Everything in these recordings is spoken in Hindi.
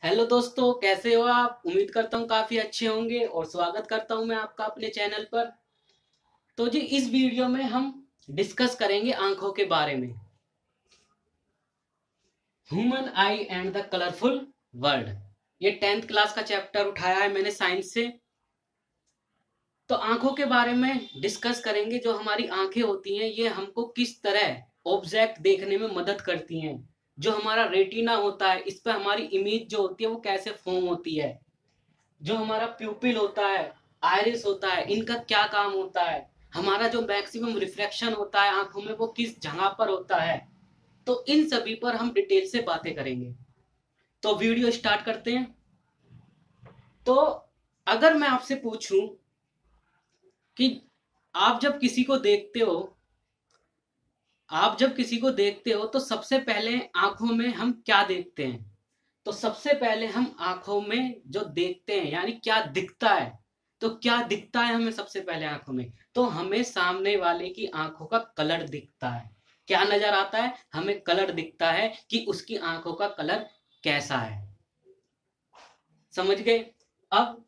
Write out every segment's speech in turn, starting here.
हेलो दोस्तों, कैसे हो आप? उम्मीद करता हूँ काफी अच्छे होंगे और स्वागत करता हूँ मैं आपका अपने चैनल पर। तो जी इस वीडियो में हम डिस्कस करेंगे आंखों के बारे में। Human I and the colourful world. ये 10th क्लास का चैप्टर उठाया है मैंने साइंस से। तो आंखों के बारे में डिस्कस करेंगे। जो हमारी आंखें होती हैं ये हमको किस तरह ऑब्जेक्ट देखने में मदद करती हैं। जो हमारा रेटिना होता है इस पर हमारी इमेज जो होती है वो कैसे फॉर्म होती है। जो हमारा प्यूपिल होता है, आयरिस होता है, इनका क्या काम होता है। हमारा जो मैक्सिमम रिफ्लेक्शन होता है आंखों में वो किस जगह पर होता है। तो इन सभी पर हम डिटेल से बातें करेंगे। तो वीडियो स्टार्ट करते हैं। तो अगर मैं आपसे पूछूं कि आप जब किसी को देखते हो तो सबसे पहले आंखों में हम क्या देखते हैं। तो सबसे पहले हम आंखों में जो देखते हैं यानी क्या दिखता है। तो क्या दिखता है हमें सबसे पहले आंखों में? तो हमें सामने वाले की आंखों का कलर दिखता है। क्या नजर आता है? हमें कलर दिखता है कि उसकी आंखों का कलर कैसा है। समझ गए? अब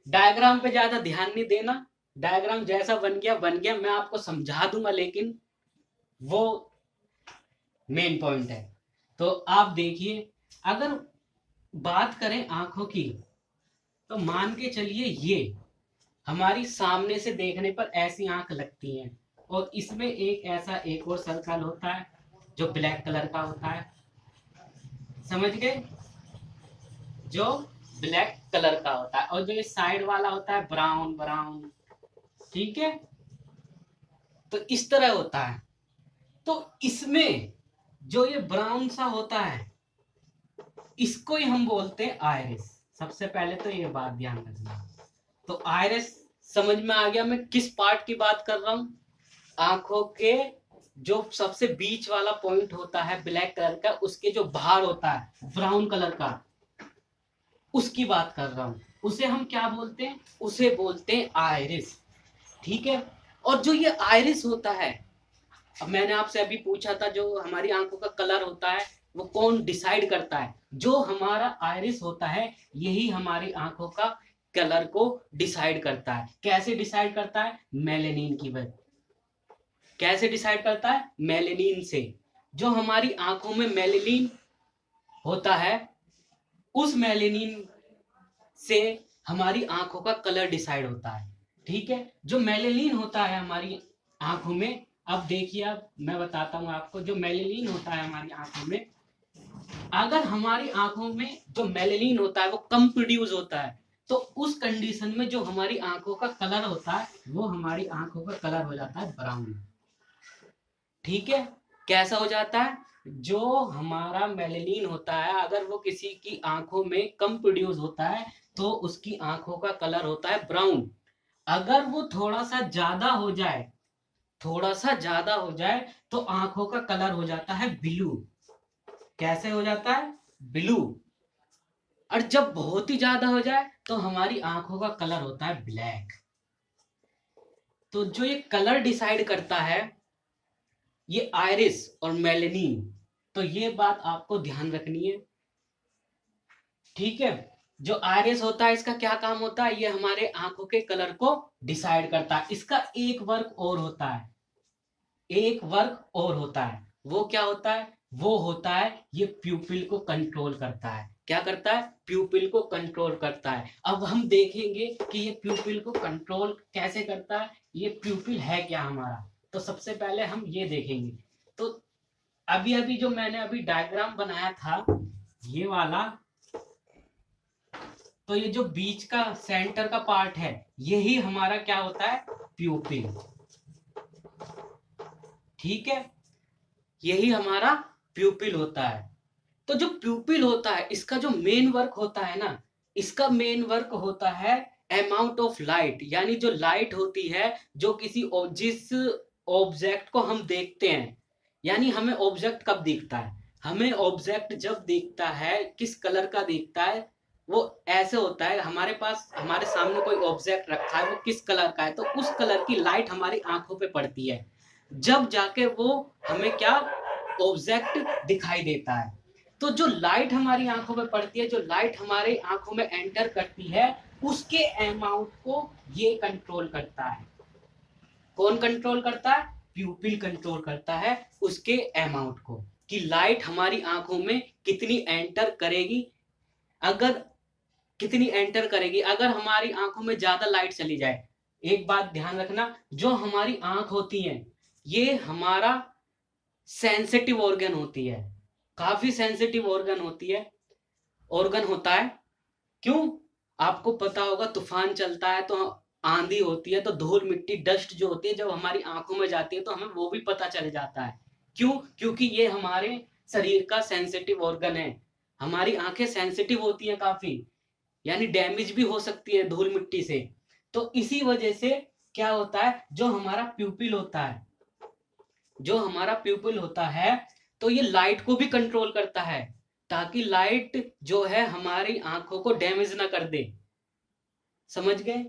डायग्राम पे ज्यादा ध्यान नहीं देना। डायग्राम जैसा बन गया, मैं आपको समझा दूंगा, लेकिन वो मेन पॉइंट है। तो आप देखिए, अगर बात करें आंखों की तो मान के चलिए ये हमारी सामने से देखने पर ऐसी आंख लगती है और इसमें एक ऐसा एक और सर्कल होता है जो ब्लैक कलर का होता है। समझ गए? जो ब्लैक कलर का होता है और जो ये साइड वाला होता है ब्राउन ब्राउन। ठीक है, तो इस तरह होता है। तो इसमें जो ये ब्राउन सा होता है इसको ही हम बोलते हैं आयरिस। सबसे पहले तो ये बात ध्यान रखना। तो आयरिस समझ में आ गया मैं किस पार्ट की बात कर रहा हूं। आंखों के जो सबसे बीच वाला पॉइंट होता है ब्लैक कलर का, उसके जो बाहर होता है ब्राउन कलर का, उसकी बात कर रहा हूं। उसे हम क्या बोलते हैं? उसे बोलते हैं आयरिस। ठीक है। और जो ये आयरिस होता है, अब मैंने आपसे अभी पूछा था जो हमारी आंखों का कलर होता है वो कौन डिसाइड करता है? जो हमारा आयरिस होता है यही हमारी आंखों का कलर को डिसाइड करता है। कैसे डिसाइड करता है? मेलेनिन की वजह। कैसे डिसाइड करता है? मेलेनिन से। जो हमारी आंखों में मेलेनिन होता है उस मेलेनिन से हमारी आंखों का कलर डिसाइड होता है। ठीक है। जो मेलेनिन होता है हमारी आंखों में, अब देखिए, अब मैं बताता हूं आपको। जो मेलेनिन होता है हमारी आंखों में, अगर हमारी आंखों में जो मेलेनिन होता है वो कम प्रोड्यूस होता है तो उस कंडीशन में जो हमारी आंखों का कलर होता है वो हमारी आंखों का कलर हो जाता है ब्राउन। ठीक है। कैसा हो जाता है? जो हमारा मेलेनिन होता है अगर वो किसी की आंखों में कम प्रोड्यूस होता है तो उसकी आंखों का कलर होता है ब्राउन। अगर वो थोड़ा सा ज्यादा हो जाए तो आंखों का कलर हो जाता है ब्लू। कैसे हो जाता है? ब्लू। और जब बहुत ही ज्यादा हो जाए तो हमारी आंखों का कलर होता है ब्लैक। तो जो ये कलर डिसाइड करता है ये आयरिस और मेलेनिन। तो ये बात आपको ध्यान रखनी है। ठीक है। जो आयरिस होता है इसका क्या काम होता है? ये हमारे आंखों के कलर को डिसाइड करता है। इसका एक वर्क और होता है। एक वर्क और होता है। वो क्या होता है? वो होता है ये प्यूपिल को कंट्रोल करता है। क्या करता है? प्यूपिल को कंट्रोल करता है। अब हम देखेंगे कि ये प्यूपिल को कंट्रोल कैसे करता है, ये प्यूपिल है क्या हमारा। तो सबसे पहले हम ये देखेंगे। तो अभी अभी जो मैंने अभी डायग्राम बनाया था ये वाला, तो ये जो बीच का सेंटर का पार्ट है यही हमारा क्या होता है? प्यूपिल। ठीक है। यही हमारा प्यूपिल होता है। तो जो प्यूपिल होता है इसका जो मेन वर्क होता है ना, इसका मेन वर्क होता है अमाउंट ऑफ लाइट, यानी जो लाइट होती है जो जिस ऑब्जेक्ट को हम देखते हैं। यानी हमें ऑब्जेक्ट कब दिखता है? हमें ऑब्जेक्ट जब दिखता है किस कलर का दिखता है? वो ऐसे होता है हमारे पास, हमारे सामने कोई ऑब्जेक्ट रखा है वो किस कलर का है तो उस कलर की लाइट हमारी आंखों पे पड़ती है। जब जाके वो हमें क्या ऑब्जेक्ट दिखाई देता है। तो जो लाइट हमारी आंखों में पड़ती है, जो लाइट हमारे आंखों में एंटर करती है, उसके अमाउंट को ये कंट्रोल करता है। कौन कंट्रोल करता है? प्यूपिल कंट्रोल करता है उसके अमाउंट को, कि लाइट हमारी आंखों में कितनी एंटर करेगी। अगर कितनी एंटर करेगी, अगर हमारी आंखों में ज्यादा लाइट चली जाए, एक बात ध्यान रखना, जो हमारी आंख होती है ये हमारा सेंसिटिव ऑर्गन होती है, काफी सेंसिटिव ऑर्गन होती है, ऑर्गन होता है। क्यों? आपको पता होगा, तूफान चलता है तो आंधी होती है तो धूल मिट्टी डस्ट जो होती है जब हमारी आंखों में जाती है तो हमें वो भी पता चल जाता है। क्यों? क्योंकि ये हमारे शरीर का सेंसिटिव ऑर्गन है। हमारी आंखें सेंसिटिव होती है काफी, यानी डैमेज भी हो सकती है धूल मिट्टी से। तो इसी वजह से क्या होता है, जो हमारा प्यूपिल होता है, जो हमारा प्यूपिल होता है, तो ये लाइट को भी कंट्रोल करता है, ताकि लाइट जो है हमारी आंखों को डैमेज ना कर दे। समझ गए?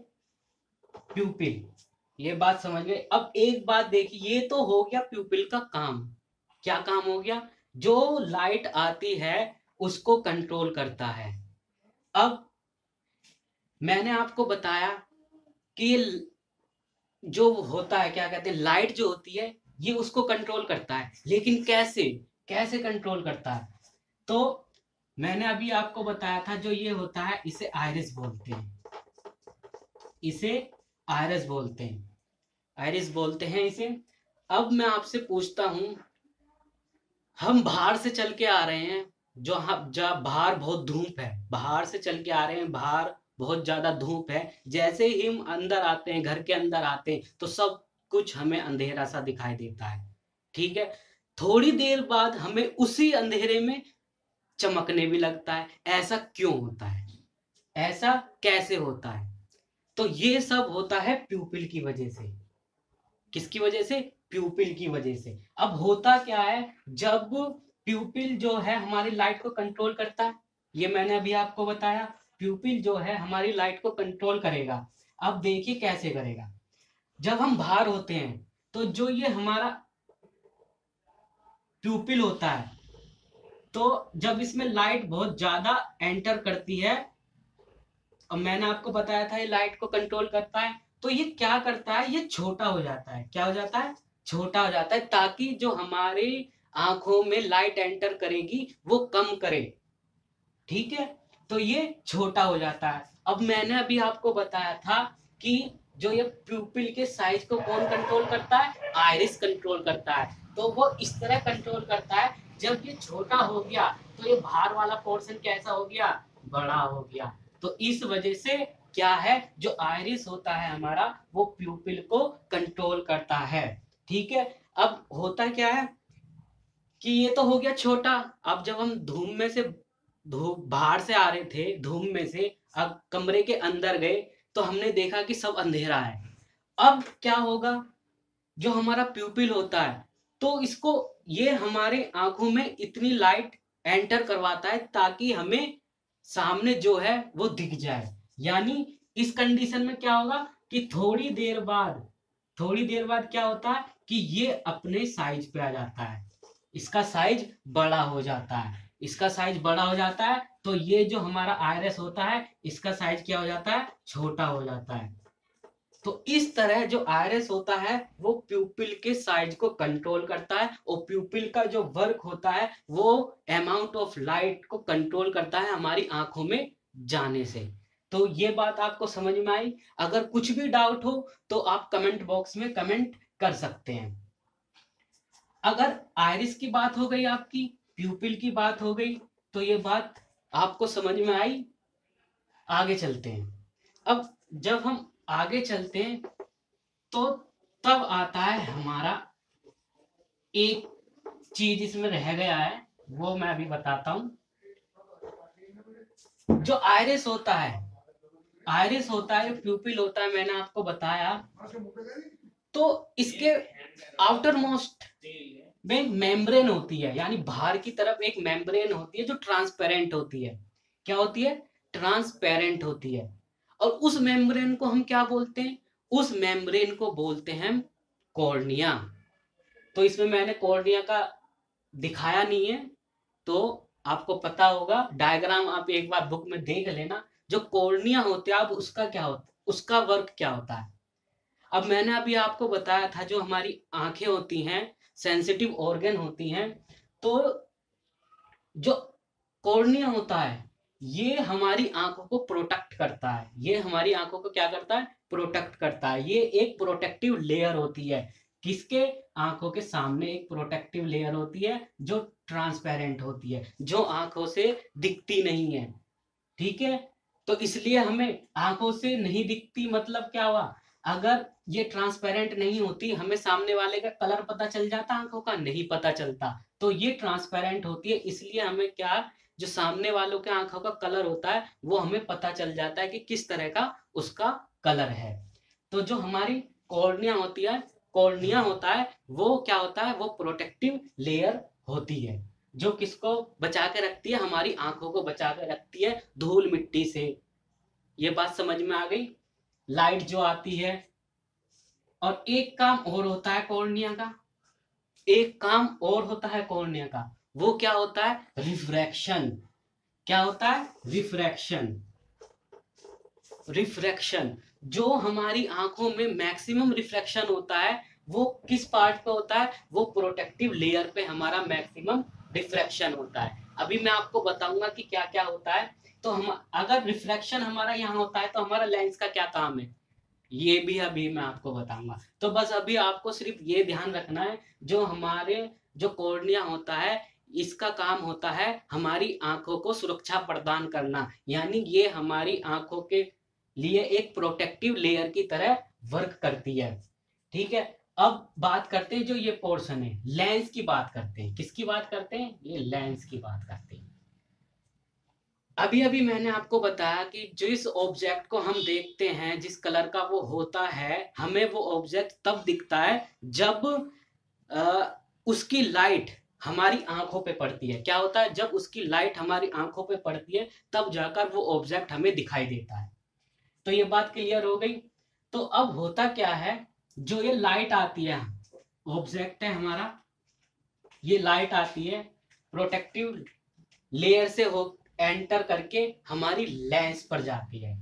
प्यूपिल, ये बात समझ गए। अब एक बात देखिए, ये तो हो गया प्यूपिल का काम। क्या काम हो गया? जो लाइट आती है उसको कंट्रोल करता है। अब मैंने आपको बताया कि जो होता है, क्या कहते हैं, लाइट जो होती है ये उसको कंट्रोल करता है, लेकिन कैसे कैसे कंट्रोल करता है? तो मैंने अभी आपको बताया था, जो ये होता है इसे आयरिस बोलते हैं, इसे आयरिस बोलते हैं, आयरिस बोलते हैं इसे। अब मैं आपसे पूछता हूं, हम बाहर से चल के आ रहे हैं, जो हम जब बाहर बहुत धूप है, बाहर से चल के आ रहे हैं, बाहर बहुत ज्यादा धूप है, जैसे ही हम अंदर आते हैं, घर के अंदर आते हैं, तो सब कुछ हमें अंधेरा सा दिखाई देता है। ठीक है, थोड़ी देर बाद हमें उसी अंधेरे में चमकने भी लगता है। ऐसा क्यों होता है? ऐसा कैसे होता है? तो ये सब होता है प्यूपिल की वजह से। किसकी वजह से? प्यूपिल की वजह से। अब होता क्या है, जब प्यूपिल जो है हमारी लाइट को कंट्रोल करता है, ये मैंने अभी आपको बताया, प्यूपिल जो है हमारी लाइट को कंट्रोल करेगा। अब देखिए कैसे करेगा। जब हम बाहर होते हैं तो जो ये हमारा प्यूपिल होता है, तो जब इसमें लाइट बहुत ज्यादा एंटर करती है, और मैंने आपको बताया था ये लाइट को कंट्रोल करता है, तो ये क्या करता है, ये छोटा हो जाता है। क्या हो जाता है? छोटा हो जाता है, ताकि जो हमारे आंखों में लाइट एंटर करेगी वो कम करे। ठीक है, तो ये छोटा हो जाता है। अब मैंने अभी आपको बताया था कि जो ये प्यूपिल के साइज को कौन कंट्रोल करता है? आयरिस कंट्रोल करता है। तो वो इस तरह कंट्रोल करता है, जब ये छोटा हो गया तो ये बाहर वाला पोर्शन कैसा हो गया? बड़ा हो गया। तो इस वजह से क्या है, जो आयरिस होता है हमारा, वो प्यूपिल को कंट्रोल करता है। ठीक है, अब होता क्या है कि ये तो हो गया छोटा। अब जब हम धूम में से धूप बाहर से आ रहे थे, धूम में से अब कमरे के अंदर गए तो हमने देखा कि सब अंधेरा है। अब क्या होगा, जो हमारा प्यूपिल होता है, तो इसको ये हमारे आंखों में इतनी लाइट एंटर करवाता है ताकि हमें सामने जो है वो दिख जाए। यानी इस कंडीशन में क्या होगा कि थोड़ी देर बाद क्या होता है कि ये अपने साइज पे आ जाता है, इसका साइज बड़ा हो जाता है, इसका साइज बड़ा हो जाता है, तो ये जो हमारा आयरिस होता है इसका साइज क्या हो जाता है? छोटा हो जाता है। तो इस तरह जो आयरिस होता है वो प्यूपिल के साइज को कंट्रोल करता है, और प्यूपिल का जो वर्क होता है वो अमाउंट ऑफ लाइट को कंट्रोल करता है हमारी आंखों में जाने से। तो ये बात आपको समझ में आई? अगर कुछ भी डाउट हो तो आप कमेंट बॉक्स में कमेंट कर सकते हैं। अगर आयरिस की बात हो गई, आपकी प्यूपिल की बात हो गई, तो ये बात आपको समझ में आई। आगे चलते हैं। अब जब हम आगे चलते हैं तो तब आता है हमारा एक चीज इसमें रह गया है, वो मैं अभी बताता हूं। जो आयरिस होता है, आयरिस होता है, प्यूपिल होता है, मैंने आपको बताया, तो इसके आउटर मोस्ट में मेम्ब्रेन होती है, यानी बाहर की तरफ एक मेम्ब्रेन होती है जो ट्रांसपेरेंट होती है। क्या होती है? ट्रांसपेरेंट होती है। और उस मेम्ब्रेन को हम क्या बोलते हैं? उस मेम्ब्रेन को बोलते हैं कॉर्निया। तो इसमें मैंने कॉर्निया का दिखाया नहीं है, तो आपको पता होगा, डायग्राम आप एक बार बुक में देख लेना। जो कॉर्निया होते हैं, अब उसका क्या होता है, उसका वर्क क्या होता है। अब मैंने अभी आपको बताया था जो हमारी आंखें होती हैं सेंसिटिव ऑर्गन होती हैं, तो जो कॉर्निया होता है ये हमारी आंखों को प्रोटेक्ट करता है। ये हमारी आंखों को क्या करता है, प्रोटेक्ट करता है। ये एक प्रोटेक्टिव लेयर होती है। किसके, आंखों के सामने एक प्रोटेक्टिव लेयर होती है जो ट्रांसपेरेंट होती है, जो आंखों से दिखती नहीं है। ठीक है, तो इसलिए हमें आंखों से नहीं दिखती मतलब क्या हुआ, अगर ये ट्रांसपेरेंट नहीं होती हमें सामने वाले का कलर पता चल जाता, आंखों का नहीं पता चलता। तो ये ट्रांसपेरेंट होती है, इसलिए हमें क्या, जो सामने वालों के आंखों का कलर होता है वो हमें पता चल जाता है कि किस तरह का उसका कलर है। तो जो हमारी कॉर्निया होती है, कॉर्निया होता है वो क्या होता है, वो प्रोटेक्टिव लेयर होती है जो किसको बचा के रखती है, हमारी आंखों को बचा के रखती है धूल मिट्टी से। ये बात समझ में आ गई। लाइट जो आती है, और एक काम और होता है कॉर्निया का, एक काम और होता है कॉर्निया का, वो क्या होता है, रिफ्रैक्शन। क्या होता है, रिफ्रैक्शन। रिफ्रैक्शन, जो हमारी आंखों में मैक्सिमम रिफ्रैक्शन होता है वो किस पार्ट पे होता है, वो प्रोटेक्टिव लेयर पे हमारा मैक्सिमम रिफ्रैक्शन होता है। अभी मैं आपको बताऊंगा कि क्या क्या होता है। तो हम अगर रिफ्रैक्शन हमारा यहाँ होता है तो हमारा लेंस का क्या काम है, ये भी अभी मैं आपको बताऊंगा। तो बस अभी आपको सिर्फ ये ध्यान रखना है, जो हमारे जो कॉर्निया होता है इसका काम होता है हमारी आंखों को सुरक्षा प्रदान करना, यानी ये हमारी आंखों के लिए एक प्रोटेक्टिव लेयर की तरह वर्क करती है। ठीक है, अब बात करते हैं जो ये पोर्शन है, लेंस की बात करते हैं। किसकी बात करते हैं, ये लेंस की बात करते हैं। अभी अभी मैंने आपको बताया कि जिस ऑब्जेक्ट को हम देखते हैं, जिस कलर का वो होता है, हमें वो ऑब्जेक्ट तब दिखता है जब उसकी लाइट हमारी आंखों पे पड़ती है। क्या होता है, जब उसकी लाइट हमारी आंखों पे पड़ती है तब जाकर वो ऑब्जेक्ट हमें दिखाई देता है। तो ये बात क्लियर हो गई। तो अब होता क्या है, जो ये लाइट आती है, ऑब्जेक्ट है हमारा, ये लाइट आती है प्रोटेक्टिव लेयर से हो एंटर करके हमारी लेंस पर जाती है।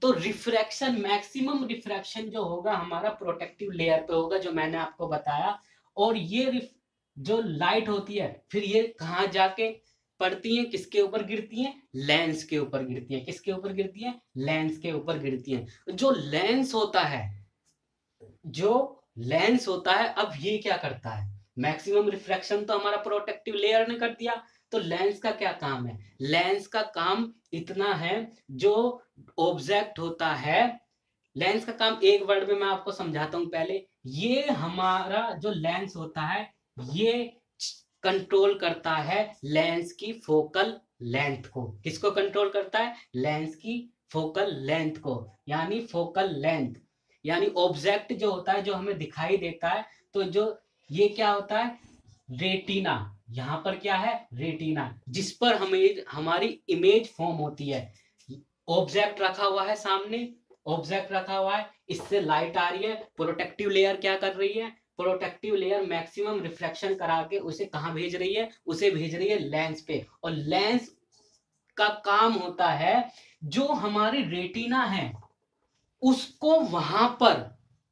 तो रिफ्रैक्शन, मैक्सिमम रिफ्रैक्शन जो होगा हमारा प्रोटेक्टिव लेयर पे होगा, जो मैंने आपको बताया। और ये जो लाइट होती है फिर ये कहाँ जाके पड़ती है, किसके ऊपर गिरती है, लेंस के ऊपर गिरती है। किसके ऊपर गिरती है, लेंस के ऊपर गिरती है। जो लेंस होता है, जो लेंस होता है, अब ये क्या करता है, मैक्सिमम रिफ्रैक्शन तो हमारा प्रोटेक्टिव लेयर ने कर दिया। तो लेंस का क्या काम है, लेंस का काम इतना है, जो ऑब्जेक्ट होता है, लेंस का काम एक वर्ड में मैं आपको समझाता हूं पहले। ये हमारा जो लेंस होता है ये कंट्रोल करता है लेंस की फोकल लेंथ को। किसको कंट्रोल करता है, लेंस की फोकल लेंथ को, यानी फोकल लेंथ, यानी ऑब्जेक्ट जो होता है जो हमें दिखाई देता है। तो जो ये क्या होता है, रेटिना, यहाँ पर क्या है, रेटिना, जिस पर हमें हमारी इमेज फॉर्म होती है। ऑब्जेक्ट रखा हुआ है सामने, ऑब्जेक्ट रखा हुआ है, इससे लाइट आ रही है, प्रोटेक्टिव लेयर क्या कर रही है, प्रोटेक्टिव लेयर मैक्सिमम रिफ्लेक्शन करा के उसे कहाँ भेज रही है, उसे भेज रही है लेंस पे। और लेंस का काम होता है जो हमारी रेटिना है उसको वहां पर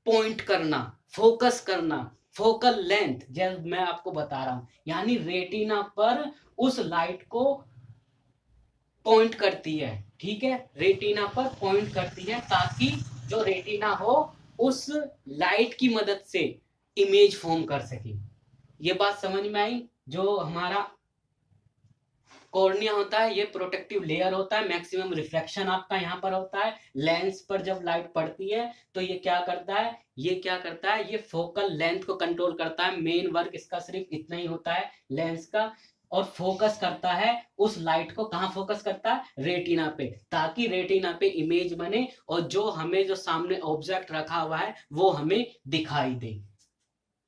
पॉइंट करना, फोकस करना, फोकल लेंथ, जब मैं आपको बता रहा हूं, यानी रेटिना पर उस लाइट को पॉइंट करती है। ठीक है, रेटिना पर पॉइंट करती है ताकि जो रेटिना हो उस लाइट की मदद से इमेज फॉर्म कर सके। ये बात समझ में आई। जो हमारा कॉर्निया होता है ये प्रोटेक्टिव लेयर होता है, मैक्सिमम रिफ्लेक्शन आपका यहाँ पर होता है। लेंस पर जब लाइट पड़ती है तो ये क्या करता है, ये क्या करता है, ये फोकल लेंथ को कंट्रोल करता है। मेन वर्क इसका सिर्फ इतना ही होता है लेंस का, और फोकस करता है उस लाइट को, कहाँ फोकस करता है, रेटिना पे, ताकि रेटिना पे इमेज बने और जो हमें जो सामने ऑब्जेक्ट रखा हुआ है वो हमें दिखाई दे।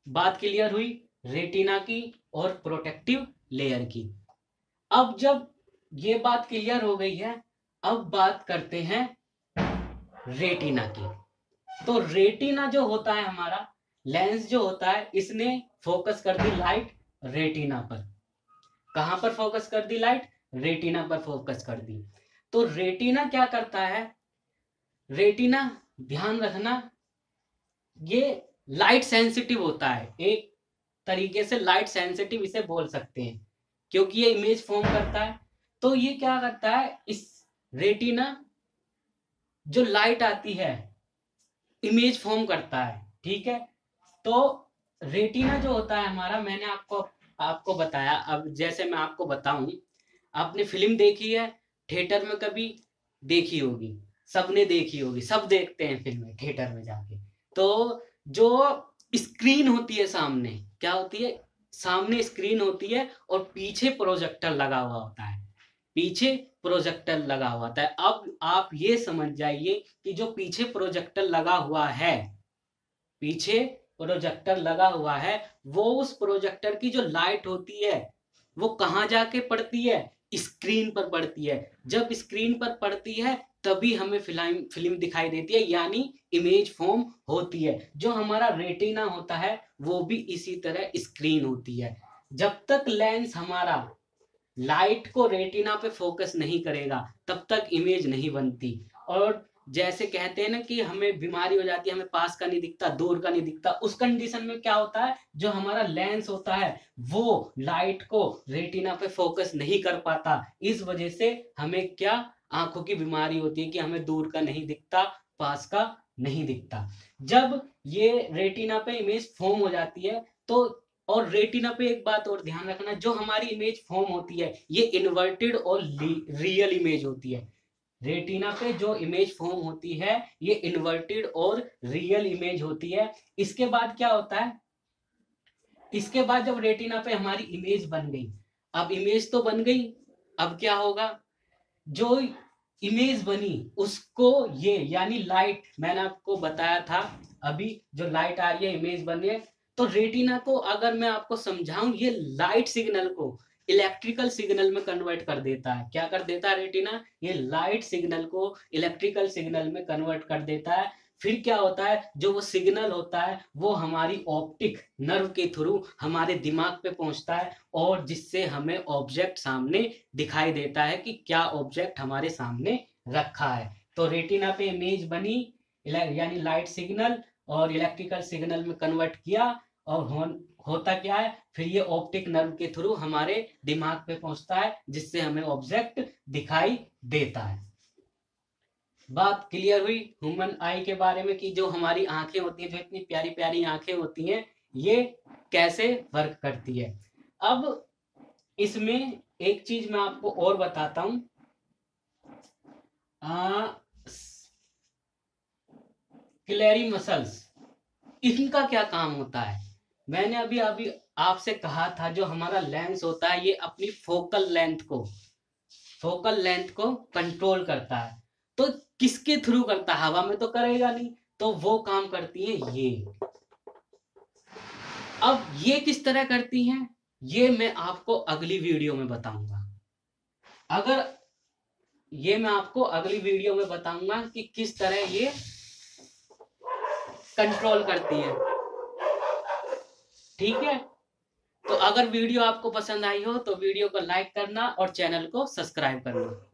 बात क्लियर हुई रेटिना की और प्रोटेक्टिव लेयर की। अब जब ये बात क्लियर हो गई है, अब बात करते हैं रेटिना की। तो रेटिना जो होता है हमारा, लेंस जो होता है, इसने फोकस कर दी लाइट रेटिना पर। कहां पर फोकस कर दी लाइट? रेटिना पर फोकस कर दी। तो रेटिना क्या करता है? रेटिना, ध्यान रखना, ये लाइट सेंसिटिव होता है, एक तरीके से लाइट सेंसिटिव इसे बोल सकते हैं, क्योंकि ये इमेज फॉर्म करता है। तो ये क्या करता है, इस रेटिना जो लाइट आती है इमेज फॉर्म करता है, ठीक है। तो रेटिना जो होता है हमारा, मैंने आपको बताया। अब जैसे मैं आपको बताऊं, आपने फिल्म देखी है थिएटर में, कभी देखी होगी, सबने देखी होगी, सब देखते हैं फिल्में थिएटर में जाके। तो जो स्क्रीन होती है सामने, क्या होती है, सामने स्क्रीन होती है और पीछे प्रोजेक्टर लगा हुआ होता है, पीछे प्रोजेक्टर लगा हुआ होता है। अब आप ये समझ जाइए कि जो पीछे प्रोजेक्टर लगा हुआ है, पीछे प्रोजेक्टर लगा हुआ है, वो उस प्रोजेक्टर की जो लाइट होती है वो कहां जाके पड़ती है? स्क्रीन पर पड़ती है। जब स्क्रीन पर पड़ती है तभी हमें फिल्म दिखाई देती है, यानी इमेज फॉर्म होती है। जो हमारा रेटिना होता है वो भी इसी तरह स्क्रीन होती है। जब तक लेंस हमारा लाइट को रेटिना पे फोकस नहीं करेगा तब तक इमेज नहीं बनती। और जैसे कहते हैं ना कि हमें बीमारी हो जाती है, हमें पास का नहीं दिखता, दूर का नहीं दिखता, उस कंडीशन में क्या होता है, जो हमारा लेंस होता है वो लाइट को रेटिना पे फोकस नहीं कर पाता। इस वजह से हमें क्या, आंखों की बीमारी होती है कि हमें दूर का नहीं दिखता, पास का नहीं दिखता। जब ये रेटिना पे इमेज फॉर्म हो जाती है तो, और रेटिना पे एक बात और ध्यान रखना, जो हमारी इमेज फॉर्म होती है ये इन्वर्टेड और रियल इमेज होती है। रेटिना पे जो इमेज फॉर्म होती है ये इन्वर्टेड और रियल इमेज होती है। इसके बाद क्या होता है, इसके बाद जब रेटिना पे हमारी इमेज बन गई, अब इमेज तो बन गई, अब क्या होगा, जो इमेज बनी उसको ये, यानी लाइट, मैंने आपको बताया था अभी, जो लाइट आ रही है इमेज बन रही है, तो रेटिना को अगर मैं आपको समझाऊं, ये लाइट सिग्नल को इलेक्ट्रिकल सिग्नल में कन्वर्ट कर देता है। क्या कर देता है रेटिना? ये लाइट सिग्नल को इलेक्ट्रिकल सिग्नल में कन्वर्ट कर देता है। फिर क्या होता है, जो वो सिग्नल होता है वो हमारी ऑप्टिक नर्व के थ्रू हमारे दिमाग पे पहुंचता है, और जिससे हमें ऑब्जेक्ट सामने दिखाई देता है कि क्या ऑब्जेक्ट हमारे सामने रखा है। तो रेटिना पे इमेज बनी, यानी लाइट सिग्नल, और इलेक्ट्रिकल सिग्नल में कन्वर्ट किया, और होता क्या है, फिर ये ऑप्टिक नर्व के थ्रू हमारे दिमाग पे पहुंचता है, जिससे हमें ऑब्जेक्ट दिखाई देता है। बात क्लियर हुई ह्यूमन आई के बारे में, कि जो हमारी आंखें होती हैं, जो इतनी प्यारी प्यारी आंखें होती हैं, ये कैसे वर्क करती है। अब इसमें एक चीज मैं आपको और बताता हूं, क्लेरी मसल्स, इनका क्या काम होता है। मैंने अभी अभी आपसे कहा था, जो हमारा लेंस होता है ये अपनी फोकल लेंथ को कंट्रोल करता है। तो किसके थ्रू करता है? हवा में तो करेगा नहीं, तो वो काम करती है ये। अब ये किस तरह करती हैं, ये मैं आपको अगली वीडियो में बताऊंगा। अगर ये मैं आपको अगली वीडियो में बताऊंगा कि किस तरह ये कंट्रोल करती है, ठीक है। तो अगर वीडियो आपको पसंद आई हो तो वीडियो को लाइक करना और चैनल को सब्सक्राइब करना।